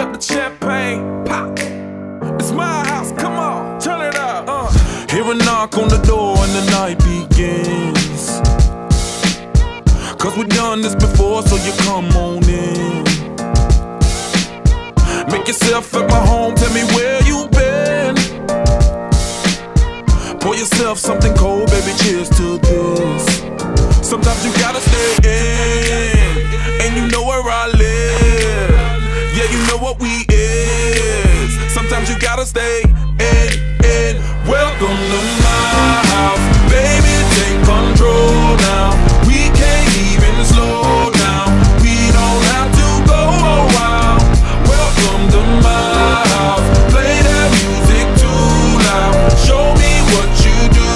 up the champagne, pop. It's my house, come on, turn it up. Hear a knock on the door and the night begins. Cause we've done this before, so you come on in. Make yourself at my home, tell me where you been. Pour yourself something cold, baby, cheers to this. Sometimes you gotta stay in, and you know where I live. Yeah, you know what we is. Sometimes you gotta stay in. Welcome to my house, baby, take control now. We can't even slow down. We don't have to go a while. Welcome to my house, play that music too loud. Show me what you do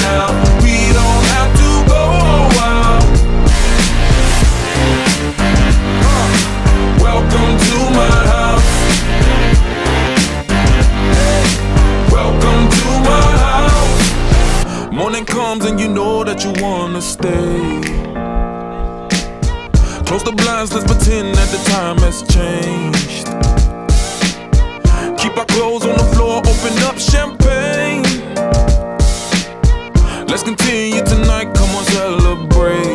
now. We don't have to go a while. Welcome to my house. Welcome to my house. Morning comes and you know that you wanna stay. Close the blinds, let's pretend that the time has changed. Keep our clothes on the floor, open up champagne. Let's continue tonight, come on, celebrate.